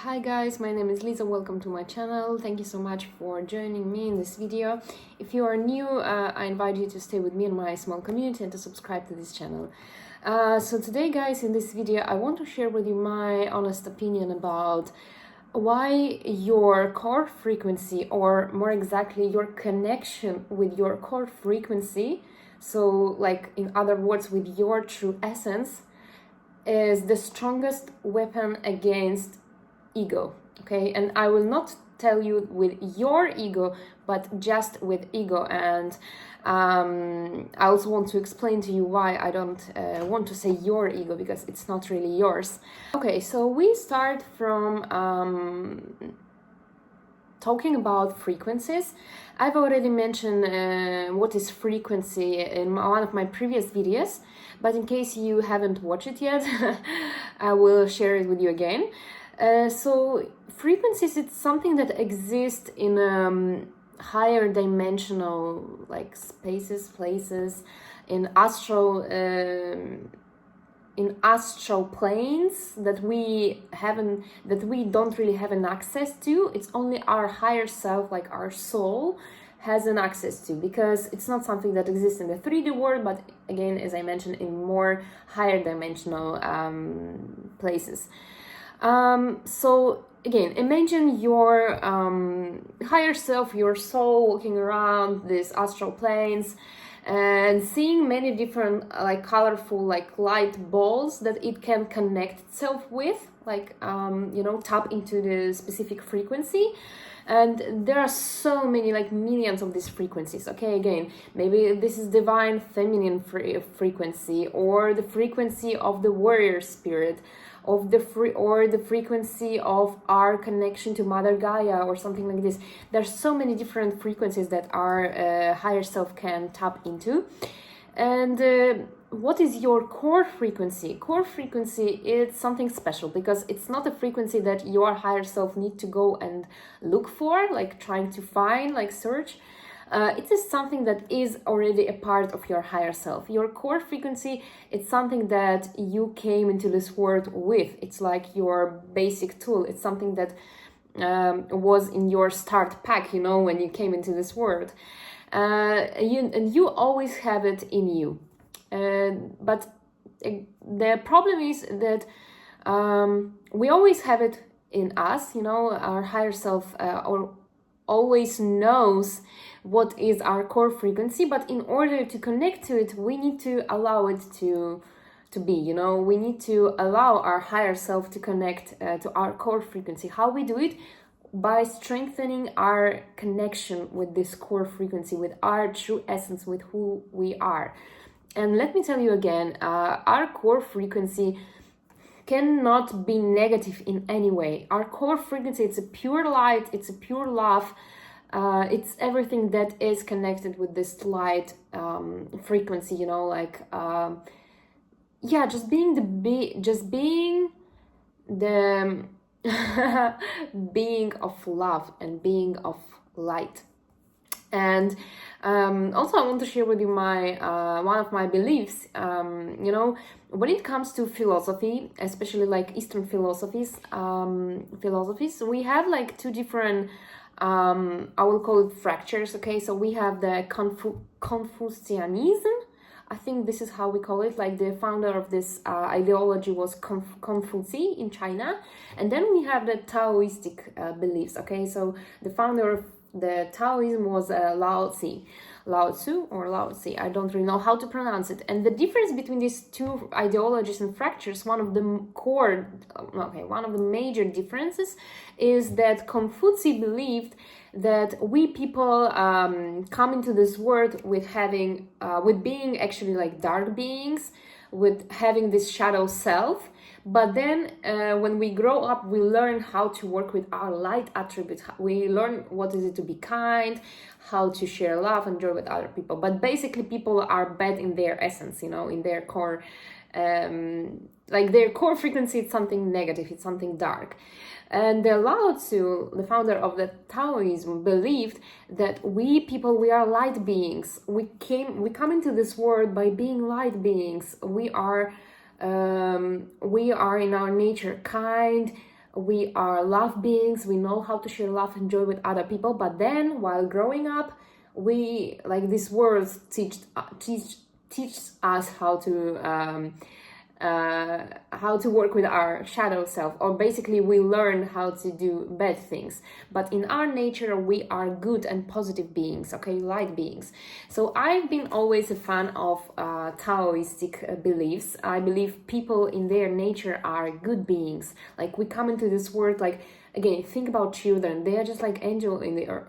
Hi guys, my name is Liza. Welcome to my channel. Thank you so much for joining me in this video. If you are new, I invite you to stay with me in my small community and to subscribe to this channel. So today guys, in this video I want to share with you my honest opinion about why your core frequency, or more exactly your connection with your core frequency, so like in other words with your true essence, is the strongest weapon against ego. Okay, and I will not tell you with your ego, but just with ego. And I also want to explain to you why I don't want to say your ego, because it's not really yours. Okay, so we start from talking about frequencies. I've already mentioned what is frequency in one of my previous videos, but in case you haven't watched it yet, I will share it with you again. So frequencies, it's something that exists in higher dimensional, like spaces, places, in astral planes that we don't really have an access to. It's only our higher self, like our soul, has an access to, because it's not something that exists in the 3D world, but again, as I mentioned, in more higher dimensional places. So again, imagine your higher self, your soul, walking around these astral planes and seeing many different like colorful like light balls that it can connect itself with, like tap into the specific frequency. And there are so many, like millions of these frequencies. Okay, again, maybe this is divine feminine frequency, or the frequency of the warrior spirit, of the frequency of our connection to Mother Gaia, or something like this. There's so many different frequencies that our higher self can tap into. And what is your core frequency? Core frequency is something special, because it's not a frequency that your higher self need to go and look for, like trying to find, like search. It is something that is already a part of your higher self. Your core frequency, it's something that you came into this world with. It's like your basic tool. It's something that was in your start pack, when you came into this world. You always have it in you. But the problem is that we always have it in us, our higher self always knows what is our core frequency, but in order to connect to it, we need to allow it to be, we need to allow our higher self to connect to our core frequency. How we do it? By strengthening our connection with this core frequency, with our true essence, with who we are. And let me tell you again, our core frequency cannot be negative in any way. Our core frequency, it's a pure light, it's a pure love, it's everything that is connected with this light frequency, just being the being of love and being of light. And also I want to share with you my one of my beliefs. When it comes to philosophy, especially like Eastern philosophies, we have like two different I will call it fractures. Okay, so we have the Confucianism. I think this is how we call it. Like the founder of this ideology was Confucius in China. And then we have the Taoistic beliefs. Okay, so the founder of the Taoism was Lao Tzu, I don't really know how to pronounce it. And the difference between these two ideologies and fractures, one of the major differences is that Confucius believed that we people come into this world with being actually like dark beings, with having this shadow self. But then when we grow up, we learn how to work with our light attributes. We learn what is it to be kind, how to share love and joy with other people. But basically people are bad in their essence, in their core, like their core frequency, it's something negative, it's something dark. And the Lao Tzu, the founder of the Taoism, believed that we people, we are light beings. We come into this world by being light beings. We are in our nature kind. we are love beings, we know how to share love and joy with other people, but then while growing up, we, like, this world teach us how to work with our shadow self, or basically we learn how to do bad things. But in our nature, we are good and positive beings, okay, light beings. So I've been always a fan of Taoistic beliefs. I believe people in their nature are good beings. Like, we come into this world, like, again, think about children. They are just like angel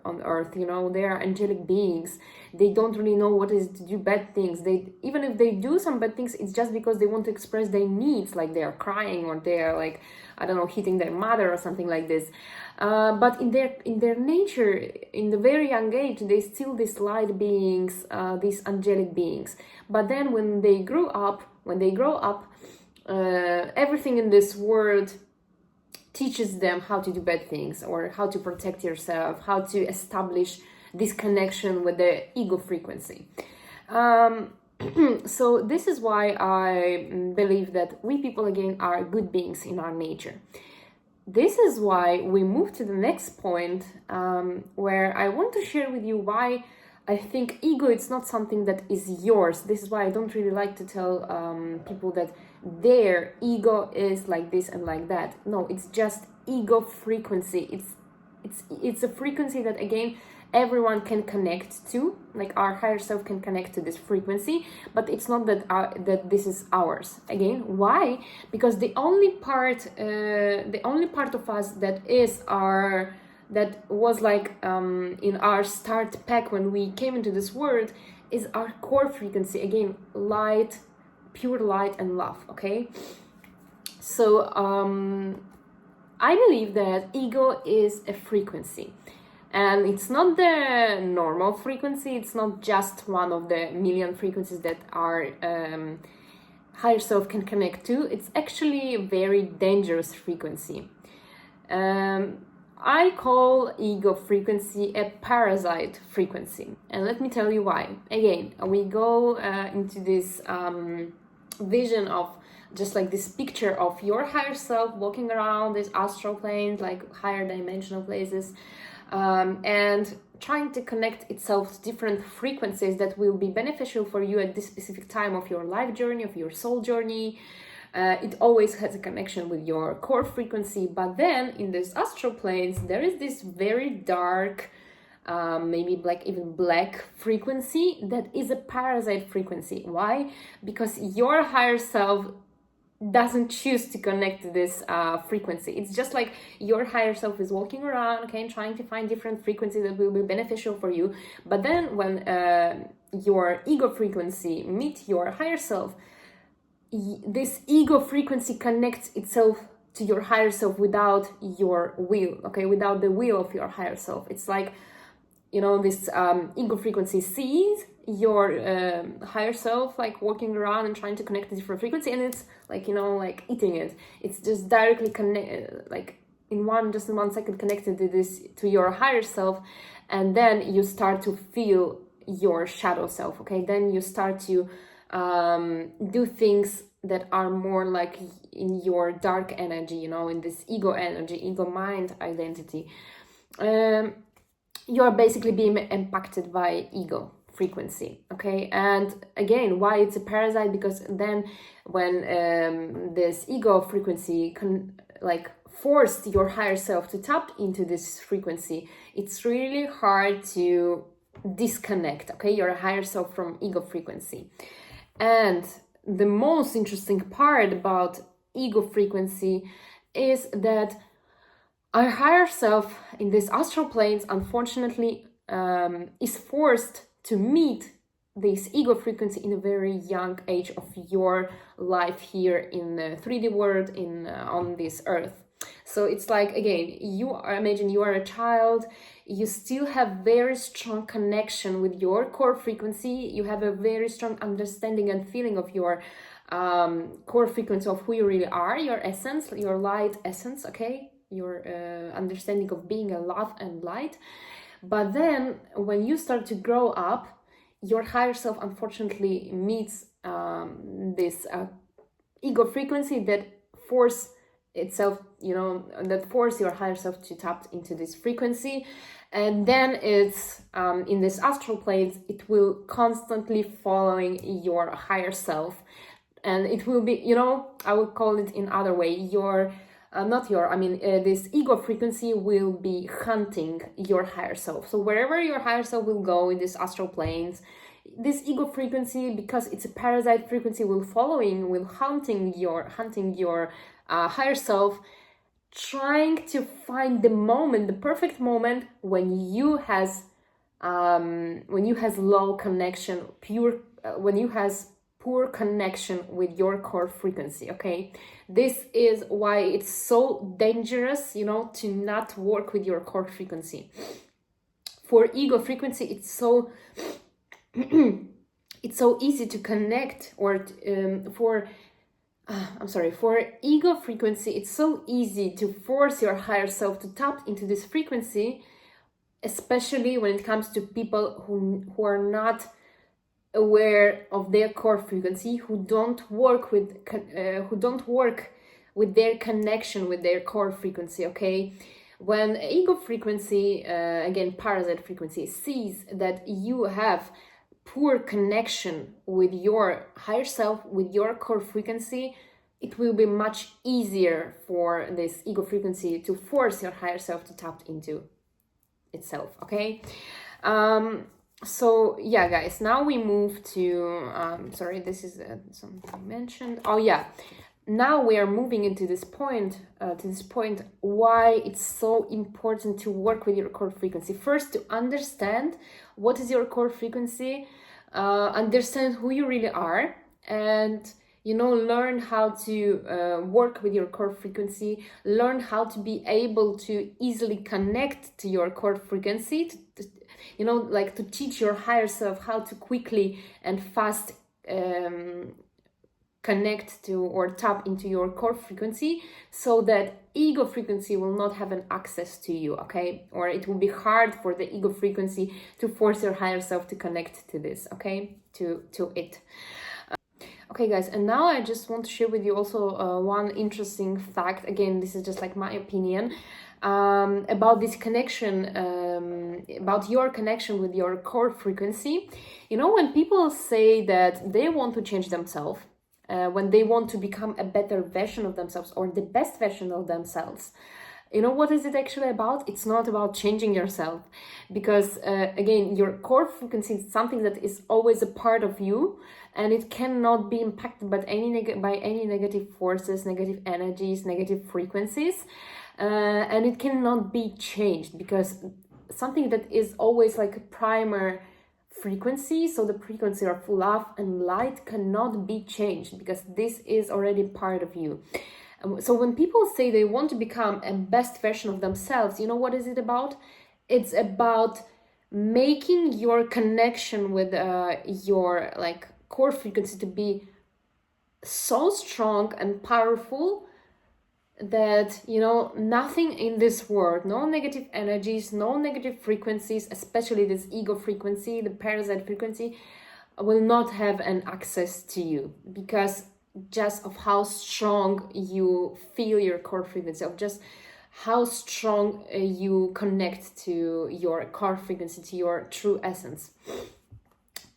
on earth, you know. They are angelic beings. They don't really know what is to do bad things. They, even if they do some bad things, it's just because they want to express their needs, like they are crying, or they are, like, I don't know, hitting their mother or something like this. But in their nature, in the very young age, they still these light beings, these angelic beings. But then when they grow up, everything in this world teaches them how to do bad things, or how to protect yourself, how to establish this connection with the ego frequency. So this is why I believe that we people, again, are good beings in our nature. This is why we move to the next point, where I want to share with you why I think ego, it's not something that is yours. This is why I don't really like to tell people that their ego is like this and like that. No, it's just ego frequency. It's a frequency that, again, everyone can connect to. Like, our higher self can connect to this frequency, but it's not that this is ours. Again, why? Because the only part of us that was like in our start pack when we came into this world is our core frequency. Again, light, pure light and love. Okay, so I believe that ego is a frequency, and it's not the normal frequency. It's not just one of the million frequencies that our higher self can connect to. It's actually a very dangerous frequency. I call ego frequency a parasite frequency, and let me tell you why. Again, we go into this vision of just like this picture of your higher self walking around these astral planes, like higher dimensional places, and trying to connect itself to different frequencies that will be beneficial for you at this specific time of your life journey, of your soul journey. It always has a connection with your core frequency, but then in these astral planes, there is this very dark, maybe even black frequency that is a parasite frequency. Why? Because your higher self doesn't choose to connect to this frequency. It's just like your higher self is walking around, okay, trying to find different frequencies that will be beneficial for you. But then when your ego frequency meets your higher self, this ego frequency connects itself to your higher self without your will, okay, without the will of your higher self. It's like, you know, this ego frequency sees your higher self like walking around and trying to connect to different frequency, and it's like, you know, like eating it. It's just directly like in 1 second connected to your higher self, and then you start to feel your shadow self. Okay, then you start to do things that are more like in your dark energy, you know, in this ego energy, ego mind identity. You are basically being impacted by ego frequency. Okay, and again, why it's a parasite? Because then when this ego frequency forced your higher self to tap into this frequency, it's really hard to disconnect, okay, your higher self from ego frequency. And the most interesting part about ego frequency is that our higher self in these astral planes, unfortunately, is forced to meet this ego frequency in a very young age of your life here in the 3D world, on this earth. So it's like, again, imagine you are a child, you still have very strong connection with your core frequency, you have a very strong understanding and feeling of your core frequency of who you really are, your essence, your light essence, okay, your understanding of being a love and light. But then when you start to grow up, your higher self unfortunately meets this ego frequency that force itself, you know, that force your higher self to tap into this frequency. And then it's in this astral planes, it will constantly following your higher self, and it will be, you know, I would call it in other way, your this ego frequency will be hunting your higher self. So wherever your higher self will go in this astral planes, this ego frequency, because it's a parasite frequency, will hunting your higher self, trying to find the moment, the perfect moment when you has low connection, when you has poor connection with your core frequency. Okay, this is why it's so dangerous, you know, to not work with your core frequency. For ego frequency, it's so it's so easy to connect, or for ego frequency, it's so easy to force your higher self to tap into this frequency, especially when it comes to people who are not aware of their core frequency, who don't work with their connection with their core frequency. Okay, when ego frequency, again parasite frequency, sees that you have poor connection with your higher self, with your core frequency, it will be much easier for this ego frequency to force your higher self to tap into itself. Okay, so yeah, guys, now we move to this is something I mentioned. Oh yeah, now we are moving into this point, why it's so important to work with your core frequency. First, to understand what is your core frequency, understand who you really are, and, you know, learn how to work with your core frequency, learn how to be able to easily connect to your core frequency, you know, like to teach your higher self how to quickly and fast connect to or tap into your core frequency, so that ego frequency will not have an access to you. Okay, or it will be hard for the ego frequency to force your higher self to connect to this, okay, to it. Okay, guys, and now I just want to share with you also one interesting fact. Again, this is just like my opinion about this connection, about your connection with your core frequency. You know, when people say that they want to change themselves, when they want to become a better version of themselves or the best version of themselves, you know, what is it actually about? It's not about changing yourself, because again, your core frequency is something that is always a part of you, and it cannot be impacted by any negative forces, negative energies, negative frequencies, and it cannot be changed, because something that is always like a primer frequency, so the frequency are full of and light, cannot be changed, because this is already part of you. So when people say they want to become a best version of themselves, you know, what is it about? It's about making your connection with your like core frequency to be so strong and powerful that, you know, nothing in this world, no negative energies, no negative frequencies, especially this ego frequency, the parasite frequency, will not have an access to you, because just of how strong you feel your core frequency, of just how strong you connect to your core frequency, to your true essence.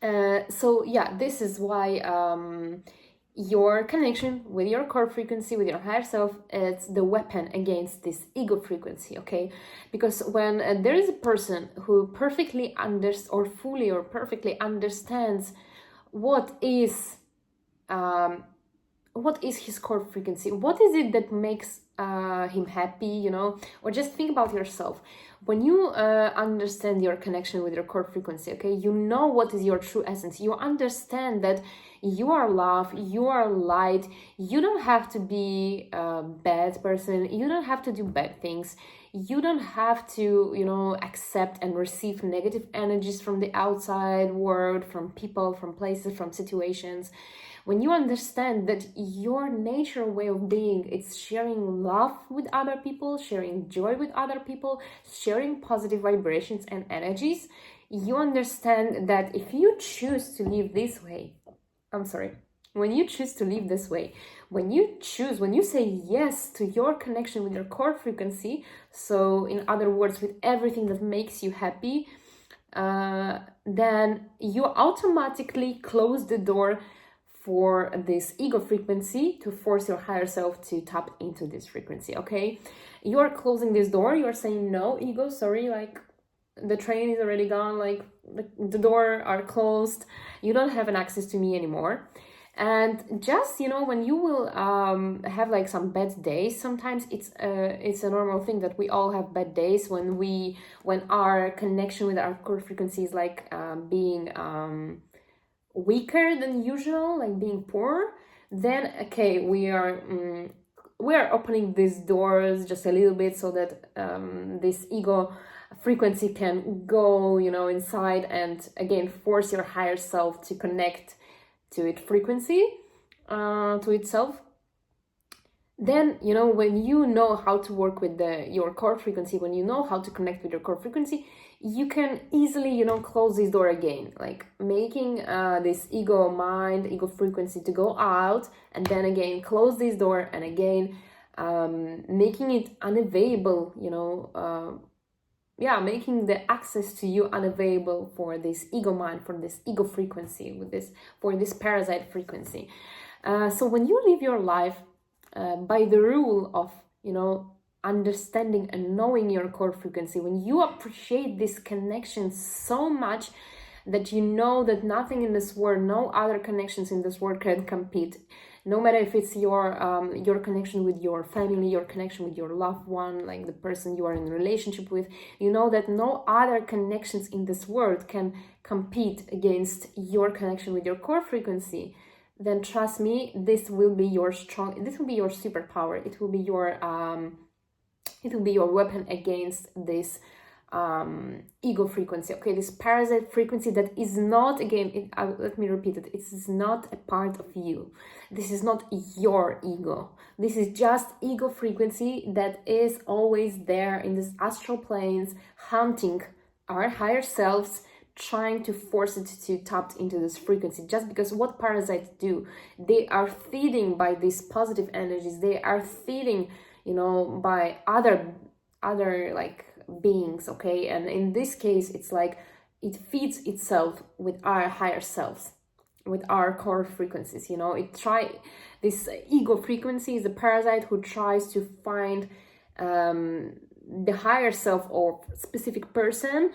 So yeah, this is why your connection with your core frequency, with your higher self, it's the weapon against this ego frequency. Okay, because when there is a person who perfectly perfectly understands what is his core frequency, what is it that makes him happy, you know, or just think about yourself. When you understand your connection with your core frequency, okay, you know what is your true essence. You understand that you are love, you are light, you don't have to be a bad person, you don't have to do bad things, you don't have to, you know, accept and receive negative energies from the outside world, from people, from places, from situations. When you understand that your natural way of being is sharing love with other people, sharing joy with other people, sharing positive vibrations and energies, you understand that if you choose to live this way, when you choose to live this way, when you say yes to your connection with your core frequency, so in other words, with everything that makes you happy, then you automatically close the door for this ego frequency to force your higher self to tap into this frequency. Okay, you're closing this door, you're saying, no, ego, sorry, like the train is already gone, like the door are closed, you don't have an access to me anymore. And just, you know, when you will have like some bad days, sometimes it's a normal thing that we all have bad days when our connection with our core frequency is like being weaker than usual, like being poor. Then okay, we are opening these doors just a little bit so that this ego frequency can go, you know, inside and again force your higher self to connect to its frequency, to itself. Then, you know, when you know how to work with your core frequency, when you know how to connect with your core frequency, you can easily, you know, close this door again, like making this ego mind, ego frequency to go out, and then again close this door, and again making it unavailable, you know, making the access to you unavailable for this ego mind, for this ego frequency, for this parasite frequency. So when you live your life by the rule of, you know, understanding and knowing your core frequency, when you appreciate this connection so much that you know that nothing in this world, no other connections in this world can compete, no matter if it's your connection with your family, your connection with your loved one, like the person you are in a relationship with, you know that no other connections in this world can compete against your connection with your core frequency, then trust me, this will be your superpower. It will be your weapon against this ego frequency, okay, this parasite frequency that is not, again, let me repeat it, it is not a part of you. This is not your ego. This is just ego frequency that is always there in this astral planes, hunting our higher selves, trying to force it to tap into this frequency. Just because what parasites do, they are feeding by these positive energies, they are feeding, you know, by other like beings, okay? And in this case, it's like it feeds itself with our higher selves, with our core frequencies, you know. This ego frequency is a parasite who tries to find the higher self of a specific person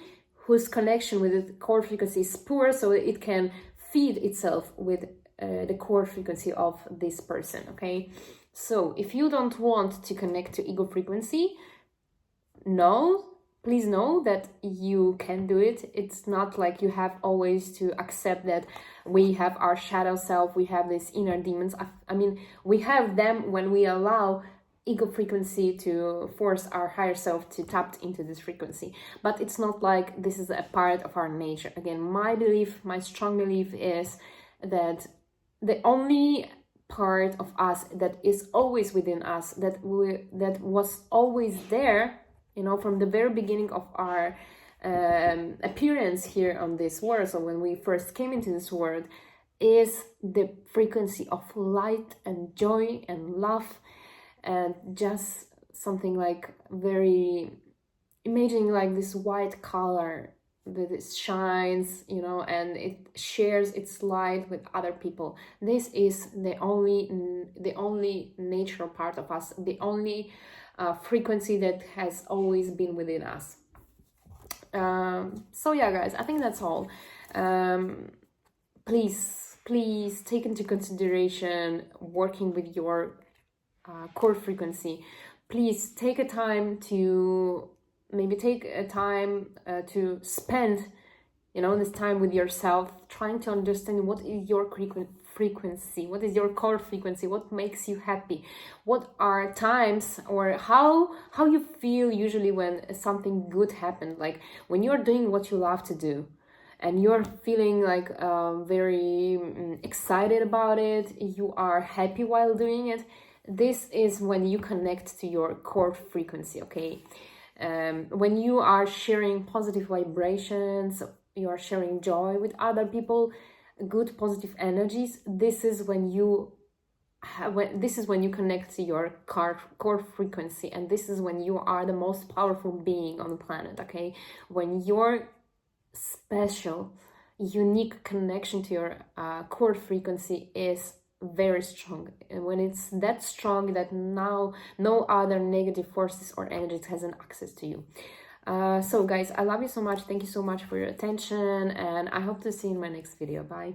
whose connection with the core frequency is poor, so it can feed itself with the core frequency of this person, okay? So if you don't want to connect to ego frequency, please know that you can do it. It's not like you have always to accept that we have our shadow self, we have these inner demons. I mean, we have them when we allow ego frequency to force our higher self to tap into this frequency. But it's not like this is a part of our nature. Again, my strong belief is that the only part of us that is always within us, that was always there, you know, from the very beginning of our appearance here on this world, so when we first came into this world, is the frequency of light and joy and love, and just something like very, imagine like this white color that it shines, you know, and it shares its light with other people. This is the only natural part of us, the only frequency that has always been within us. So yeah, guys, I think that's all. Please take into consideration working with your core frequency. Please take a time to to spend, you know, this time with yourself, trying to understand what is your frequency, what is your core frequency, what makes you happy, what are times or how you feel usually when something good happened, like when you're doing what you love to do and you're feeling like very excited about it, you are happy while doing it. This is when you connect to your core frequency, okay? When you are sharing positive vibrations, you are sharing joy with other people, good positive energies, this is when you connect to your core frequency, and this is when you are the most powerful being on the planet. Okay, when your special, unique connection to your core frequency is very strong, and when it's that strong that now no other negative forces or energies has an access to you. So guys, I love you so much. Thank you so much for your attention, and I hope to see you in my next video. Bye.